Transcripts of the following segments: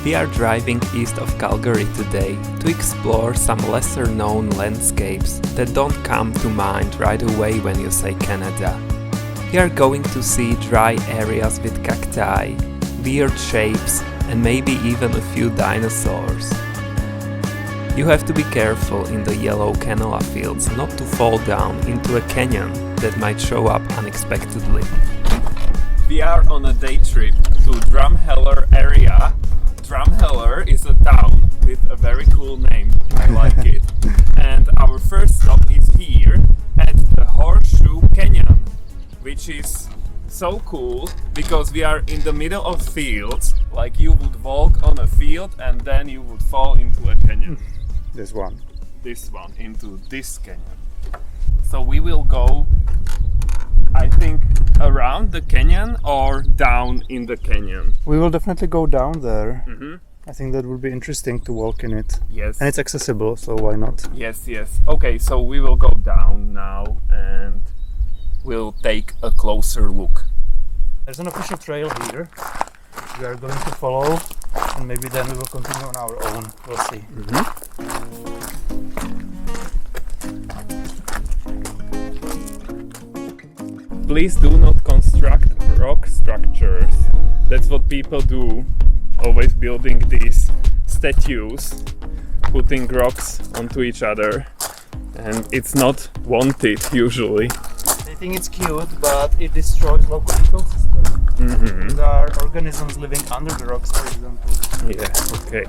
We are driving east of Calgary today to explore some lesser known landscapes that don't come to mind right away when you say Canada. We are going to see dry areas with cacti, weird shapes, and maybe even a few dinosaurs. You have to be careful in the yellow canola fields not to fall down into a canyon that might show up unexpectedly. We are on a day trip to Drumheller area. Drumheller is a town with a very cool name, I like it. And our first stop is here at the Horseshoe Canyon, which is so cool because we are in the middle of fields, like you would walk on a field and then you would fall into a canyon. This one Into this canyon. So we will go, I think, around the canyon or down in the canyon. we will definitely go down there. Mm-hmm. I think that would be interesting to walk in it, Yes. and it's accessible, so why not? Yes. Okay, so we will go down now and we'll take a closer look. There's an official trail here we are going to follow, and maybe then we will continue on our own. We'll see. Please do not construct rock structures. That's what people do, always building these statues, putting rocks onto each other, and it's not wanted usually. They think it's cute, but it destroys local ecosystem. There are organisms living under the rocks, for example. Yeah, okay.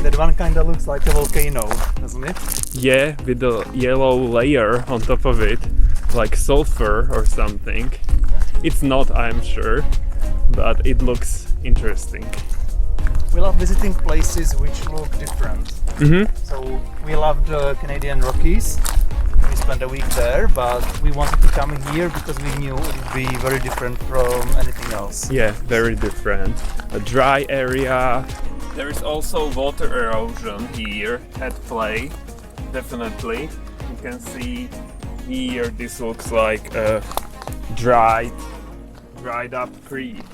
That one kinda looks like a volcano, doesn't it? Yeah, with the yellow layer on top of it, like sulfur or something. It's not, I'm sure, but it looks interesting. We love visiting places which look different. So we love the Canadian Rockies. We spent a week there, but we wanted to come here because we knew it would be very different from anything else. Yeah, very different. A dry area. There is also water erosion here at play, definitely. You can see here, this looks like a dried up creek.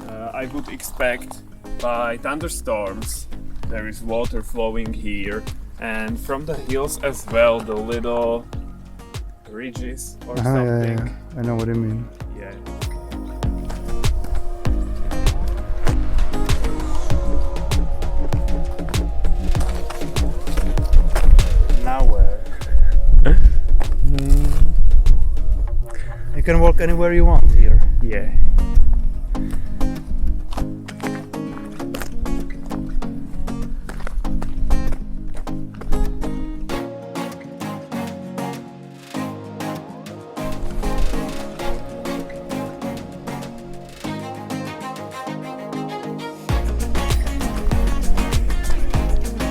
I would expect by thunderstorms there is water flowing here, and from the hills as well, the little ridges or something. Yeah. I know what you mean. Yeah. Now where? You can walk anywhere you want here. Yeah.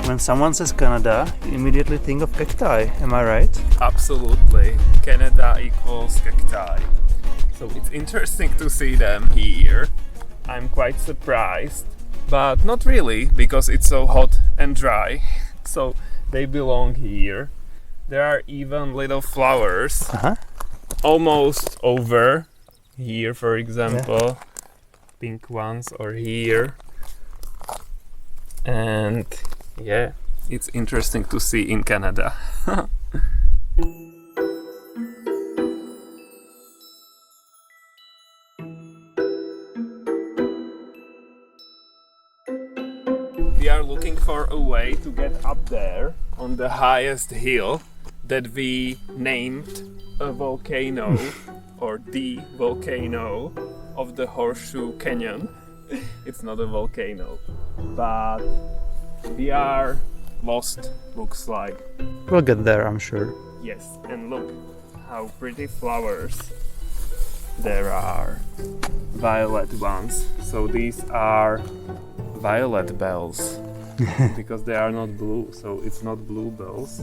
When someone says Canada, you immediately think of cacti, am I right? Absolutely. Canada equals cacti. So it's interesting to see them here. I'm quite surprised, but not really, because it's so hot and dry. So they belong here. There are even little flowers almost over here, for example. Pink ones, or here. And yeah, it's interesting to see in Canada. We are looking for a way to get up there on the highest hill that we named a volcano or the volcano of the Horseshoe Canyon. It's not a volcano, but we are lost, looks like. We'll get there, I'm sure. Yes, and look how pretty flowers there are. Violet ones. So these are violet bells because they are not blue, so it's not blue bells,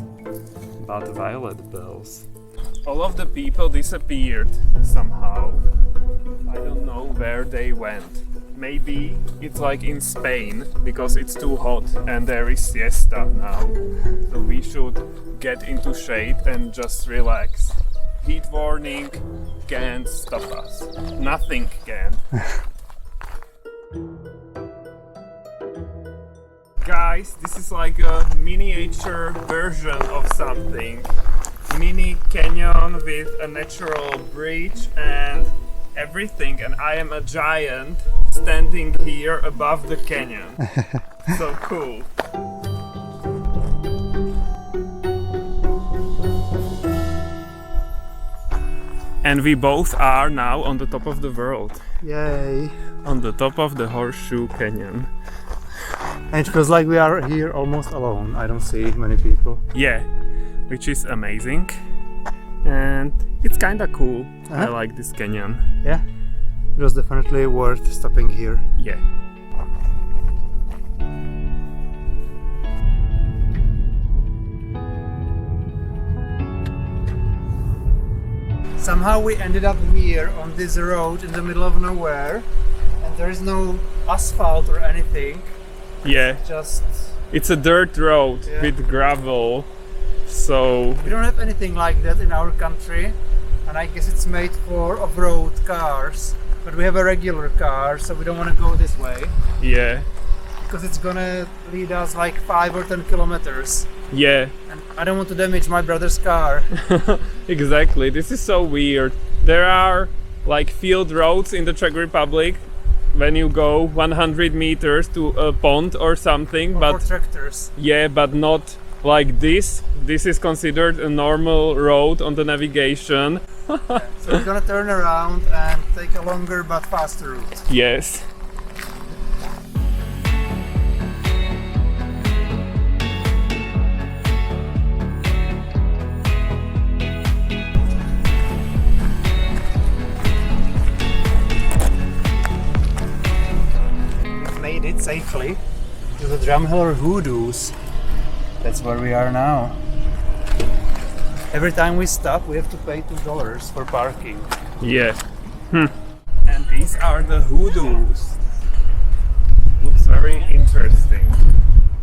but violet bells. All of the people disappeared somehow. I don't know where they went. Maybe it's like in Spain because it's too hot and there is siesta now. So we should get into shade and just relax. heat warning can't stop us. Nothing can. Guys, this is like a miniature version of something. Mini canyon with a natural bridge and everything, and I am a giant standing here above the canyon. So cool. And we both are now on the top of the world. Yay! On the top of the Horseshoe Canyon. And it feels like we are here almost alone. I don't see many people. Yeah, which is amazing. And it's kinda cool. I like this canyon. Yeah, it was definitely worth stopping here. Yeah. Somehow we ended up here on this road in the middle of nowhere, and there is no asphalt or anything. Yeah. Just It's a dirt road Yeah. with gravel. So we don't have anything like that in our country, and I guess it's made for off-road cars. But we have a regular car, so we don't want to go this way yeah. because it's gonna lead us like 5 or 10 kilometers. Yeah. And I don't want to damage my brother's car. Exactly. This is so weird. There are like field roads in the Czech Republic when you go 100 meters to a pond or something, For but tractors. yeah, but not like this. This is considered a normal road on the navigation. So we're gonna turn around and take a longer but faster route. Yes. We've made it safely to the Drumheller Hoodoos. That's where we are now. Every time we stop, we have to pay $2 for parking. Yeah. And these are the hoodoos. Looks very interesting.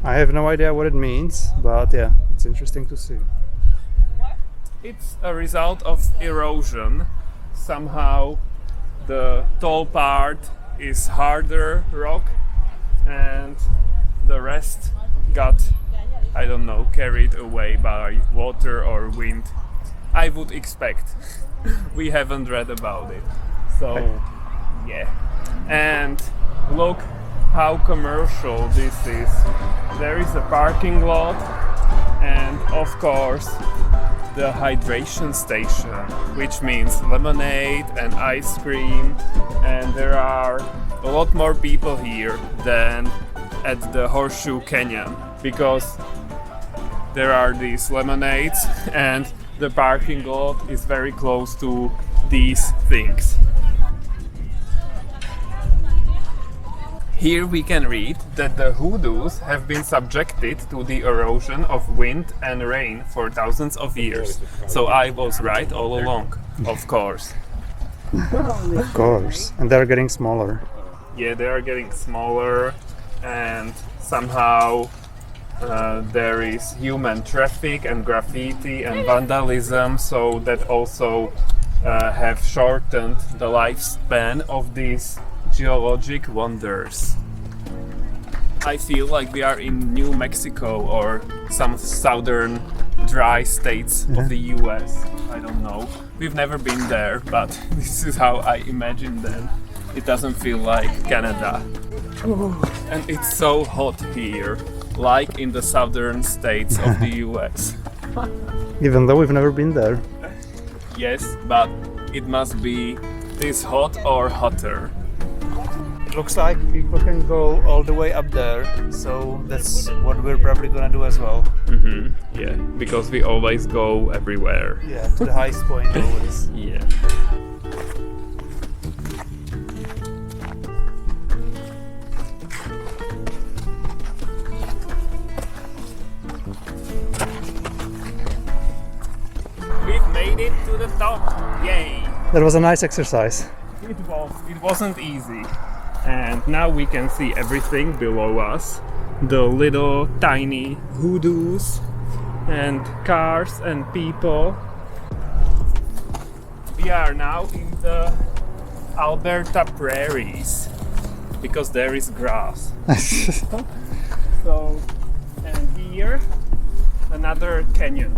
I have no idea what it means, but yeah, it's interesting to see. It's a result of erosion. Somehow the tall part is harder rock and the rest got, I don't know, carried away by water or wind. I would expect. We haven't read about it. So, yeah. And look how commercial this is. There is a parking lot and of course the hydration station, which means lemonade and ice cream, and there are a lot more people here than at the Horseshoe Canyon because there are these lemonades and the parking lot is very close to these things. Here we can read that the hoodoos have been subjected to the erosion of wind and rain for thousands of years. So I was right all along, of course. Of course. And they're getting smaller. Yeah, they are getting smaller and somehow there is human traffic and graffiti and vandalism, so that also have shortened the lifespan of these geologic wonders. I feel like we are in New Mexico or some southern dry states of the US. I don't know. We've never been there, but this is how I imagine them. It doesn't feel like Canada. And it's so hot here, like in the southern states of the US. Even though we've never been there. Yes, but it must be this hot or hotter. It looks like people can go all the way up there, so that's what we're probably gonna do as well. Yeah, because we always go everywhere. Yeah, to the highest point always. Yeah. We've made it to the top! Yay! That was a nice exercise. It was. It wasn't easy. And now we can see everything below us. The little tiny hoodoos and cars and people. We are now in the Alberta prairies because there is grass. So, and here another canyon.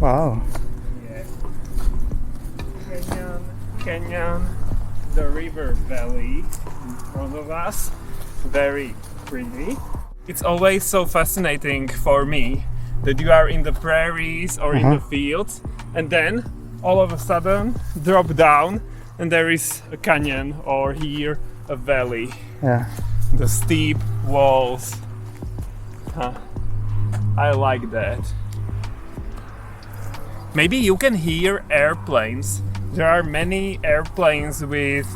Wow. Yeah. Canyon, the river valley in front of us. Very pretty. It's always so fascinating for me that you are in the prairies or in the fields and then all of a sudden drop down and there is a canyon or here a valley. Yeah. The steep walls. I like that. Maybe you can hear airplanes. There are many airplanes with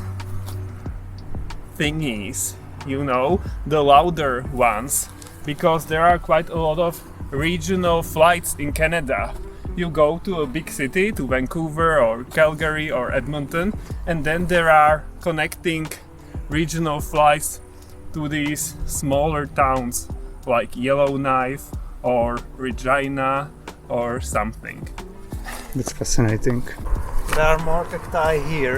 thingies, you know, the louder ones, because there are quite a lot of regional flights in Canada. You go to a big city, to Vancouver or Calgary or Edmonton, and then there are connecting regional flights to these smaller towns like Yellowknife or Regina or something. That's fascinating. There are more cacti here.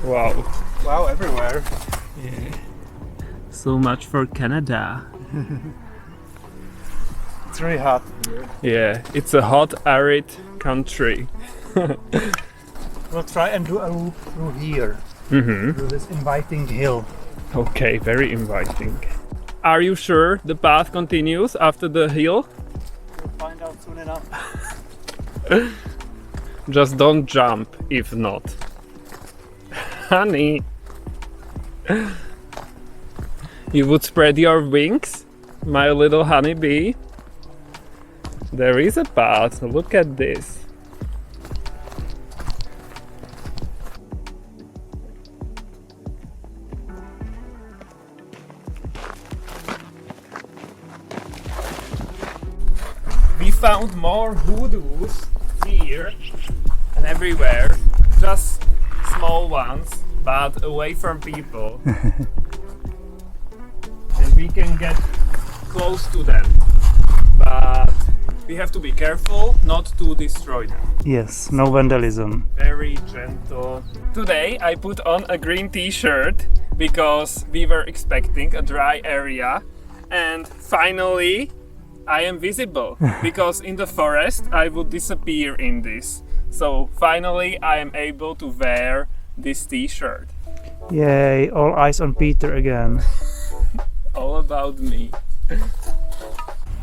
Wow. Wow, everywhere. Yeah. So much for Canada. It's really hot here. Yeah, it's a hot, arid country. We'll try and do a loop through here. Mm-hmm. Through this inviting hill. Okay, very inviting. Are you sure the path continues after the hill? We'll find out soon enough. Just don't jump if not. Honey! You would spread your wings, my little honeybee? There is a path, look at this. We found more hoodoos here and everywhere, just small ones, but away from people. And we can get close to them, but we have to be careful not to destroy them. Yes, no vandalism. Very gentle. Today I put on a green t-shirt because we were expecting a dry area, and finally I am visible because in the forest I would disappear in this. So finally I am able to wear this t-shirt. Yay, all eyes on Peter again. All about me.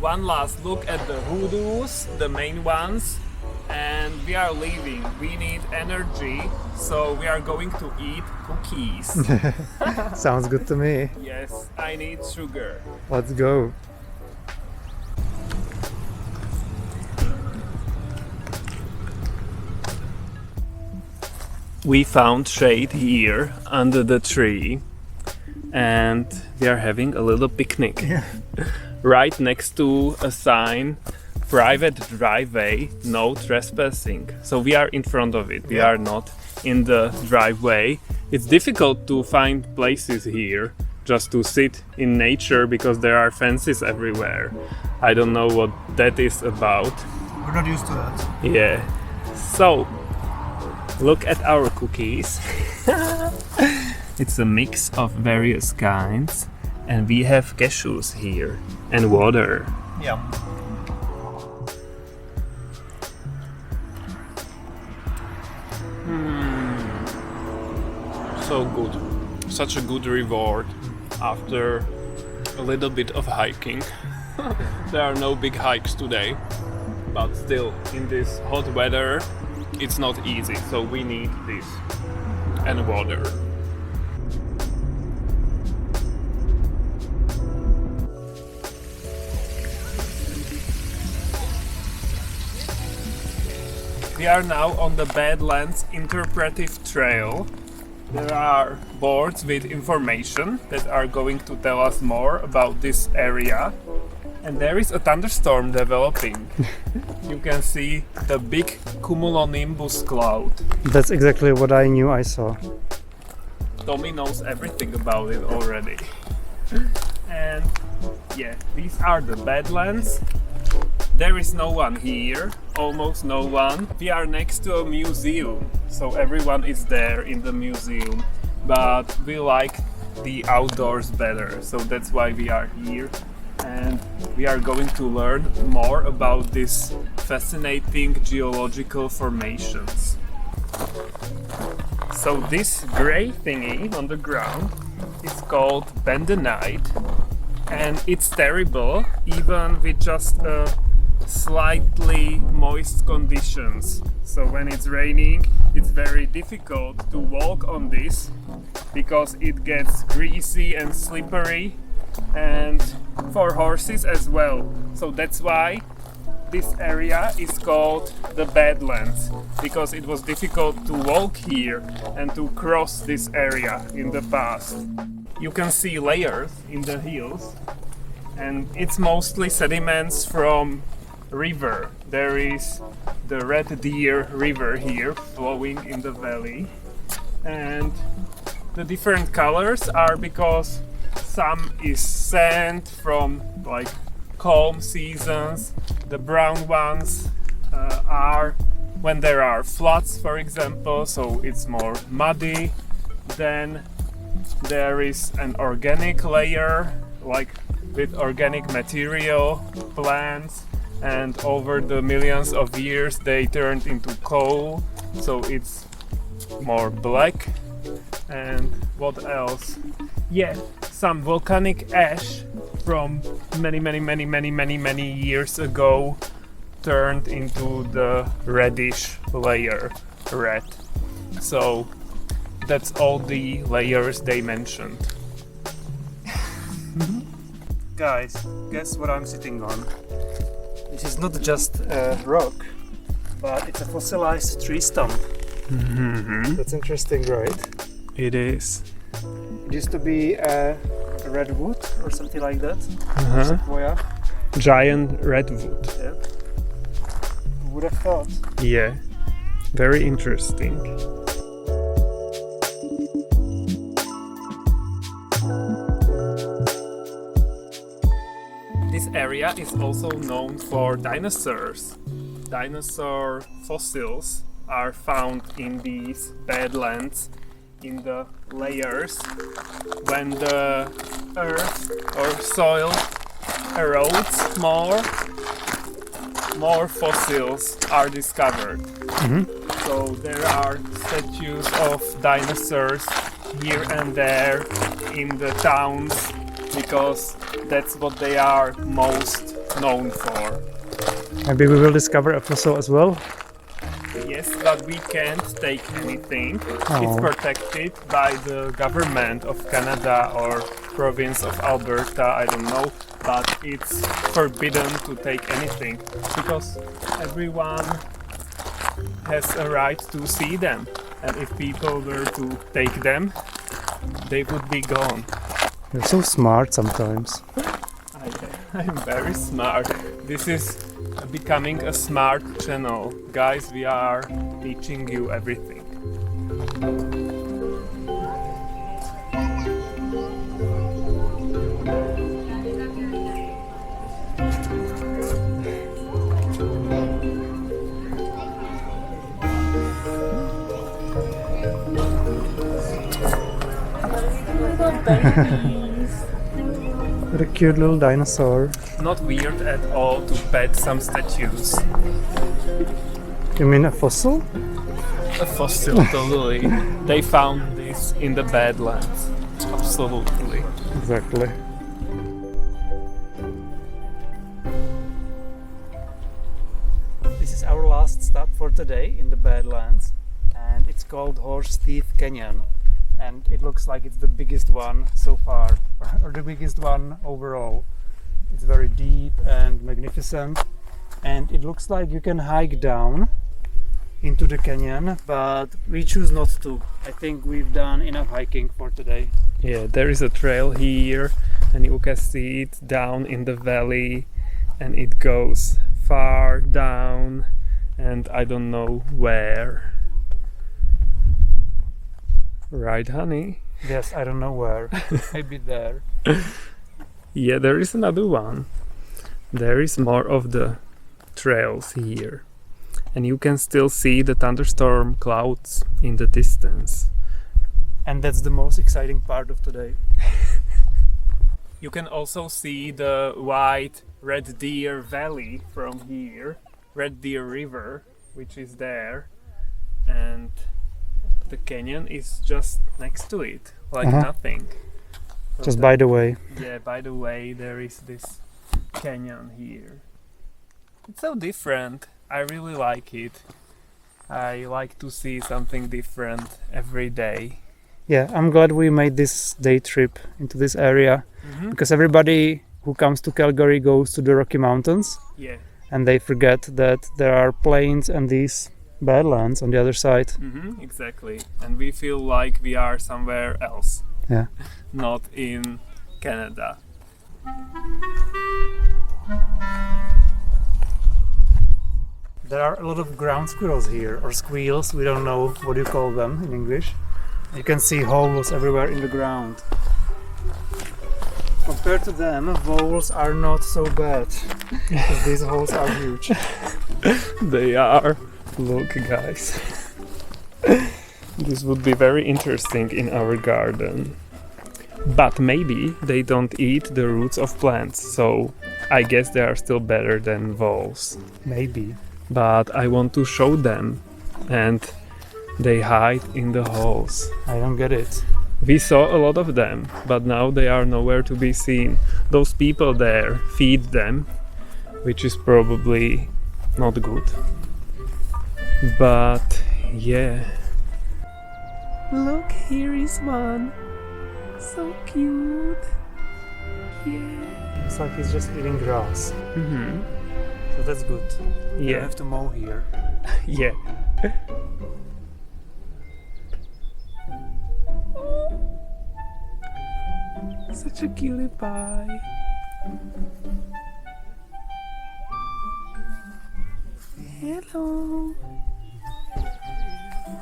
One last look at the hoodoos, the main ones, and we are leaving. We need energy, so we are going to eat cookies. Sounds good to me. Yes, I need sugar. Let's go. We found shade here under the tree and we are having a little picnic. Yeah. Right next to a sign, private driveway, no trespassing. So we are in front of it, we are not in the driveway. It's difficult to find places here just to sit in nature because there are fences everywhere. I don't know what that is about. We're not used to that. Yeah. So, look at our cookies. It's a mix of various kinds, and we have cashews here and water. Yeah. So good. Such a good reward after a little bit of hiking. There are no big hikes today, but still in this hot weather it's not easy, so we need this and water. We are now on the Badlands Interpretive Trail. There are boards with information that are going to tell us more about this area. And there is a thunderstorm developing. You can see the big cumulonimbus cloud. That's exactly what I knew I saw. Tommy knows everything about it already. And yeah, these are the Badlands. There is no one here, almost no one. We are next to a museum, so everyone is there in the museum, but we like the outdoors better, so that's why we are here, and we are going to learn more about these fascinating geological formations. So this grey thingy on the ground is called bentonite, and it's terrible even with just slightly moist conditions. So when it's raining, it's very difficult to walk on this because it gets greasy and slippery, and for horses as well. So that's why this area is called the Badlands, because it was difficult to walk here and to cross this area in the past. You can see layers in the hills, and it's mostly sediments from river. There is the Red Deer River here flowing in the valley, and the different colors are because some is sand from like calm seasons. The brown ones are when there are floods, for example, so it's more muddy. Then there is an organic layer, like with organic material, plants, and over the millions of years they turned into coal, so it's more black. And what else? Yeah, some volcanic ash from many years ago turned into the reddish layer, red. So that's all the layers they mentioned. Guys, guess what I'm sitting on? This is not just a rock, but it's a fossilized tree stump. Mm-hmm. That's interesting, right? It is. It used to be a redwood or something like that. Uh-huh. Sequoia. Giant redwood. Yep. Who would have thought? Yeah, very interesting. This area is also known for dinosaurs. Dinosaur fossils are found in these badlands in the layers. When the earth or soil erodes more fossils are discovered. Mm-hmm. So there are statues of dinosaurs here and there in the towns, because that's what they are most known for. Maybe we will discover a fossil as well. Yes, but we can't take anything. Oh. It's protected by the government of Canada or province of Alberta, I don't know, but it's forbidden to take anything because everyone has a right to see them, and if people were to take them, they would be gone. You're so smart sometimes. I'm very smart. This is becoming a smart channel. Guys, we are teaching you everything. What a cute little dinosaur. Not weird at all to pet some statues. You mean a fossil? A fossil, totally. They found this in the Badlands. Absolutely. Exactly. This is our last stop for today in the Badlands, and it's called Horse Teeth Canyon. And it looks like it's the biggest one so far, or the biggest one overall. It's very deep and magnificent, and it looks like you can hike down into the canyon, but we choose not to. I think we've done enough hiking for today. Yeah, there is a trail here, and you can see it down in the valley, and it goes far down, and I don't know where. Right, honey? Yes, I don't know where. Maybe there. Yeah, there is another one. There is more of the trails here. And you can still see the thunderstorm clouds in the distance. And that's the most exciting part of today. You can also see the white Red Deer Valley from here, Red Deer River, which is there, and the canyon is just next to it, like nothing. So Just by the way. Yeah, by the way, there is this canyon here. It's so different. I really like it. I like to see something different every day. Yeah, I'm glad we made this day trip into this area because everybody who comes to Calgary goes to the Rocky Mountains. Yeah. And they forget that there are plains and these badlands on the other side. Exactly. And we feel like we are somewhere else. Yeah. Not in Canada. There are a lot of ground squirrels here, or squeals, we don't know what you call them in English. You can see holes everywhere in the ground. Compared to them, voles are not so bad, because these holes are huge. They are. Look, guys. This would be very interesting in our garden. But maybe they don't eat the roots of plants, so I guess they are still better than voles. Maybe. But I want to show them, and they hide in the holes. I don't get it. We saw a lot of them, but now they are nowhere to be seen. Those people there feed them, which is probably not good. But yeah. Look, here is one. So cute. Yeah. It's like he's just eating grass. So that's good. You Yeah. have to mow here. Yeah. Such a cutie pie. Hello.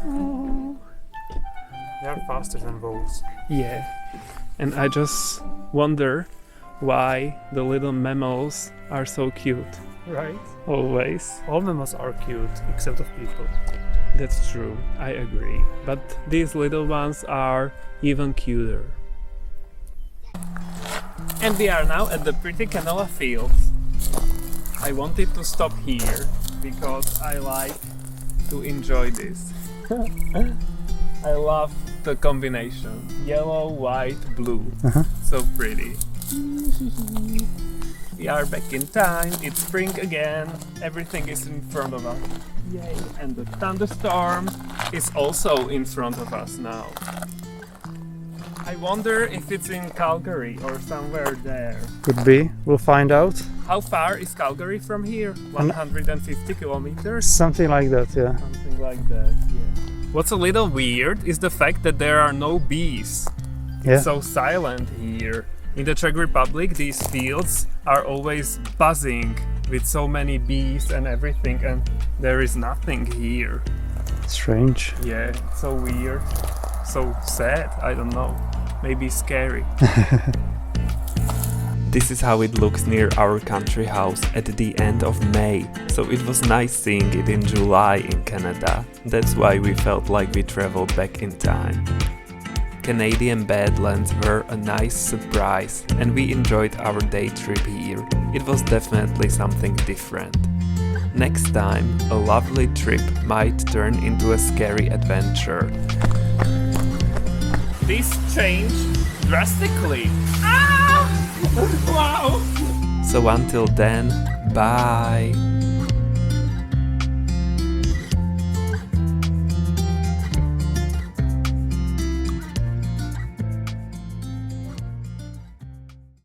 Oh. They are faster than voles. Yeah. And I just wonder why the little mammals are so cute. Right? Always. All mammals are cute, except of people. That's true. I agree. But these little ones are even cuter. And we are now at the pretty canola fields. I wanted to stop here because I like to enjoy this. I love the combination yellow, white, blue. So pretty. We are back in time. It's spring again. Everything is in front of us. Yay! And the thunderstorm is also in front of us now. I wonder if it's in Calgary or somewhere there. Could be. We'll find out. How far is Calgary from here? 150 kilometers? Something like that, yeah. Something like that, yeah. What's a little weird is the fact that there are no bees. Yeah. It's so silent here. In the Czech Republic, these fields are always buzzing with so many bees and everything, and there is nothing here. Strange. Yeah, it's so weird. So sad, I don't know. Maybe scary. This is how it looks near our country house at the end of May, so it was nice seeing it in July in Canada. That's why we felt like we traveled back in time. Canadian Badlands were a nice surprise, and we enjoyed our day trip here. It was definitely something different. Next time, a lovely trip might turn into a scary adventure. This changed drastically. Ah! Wow! So until then, bye!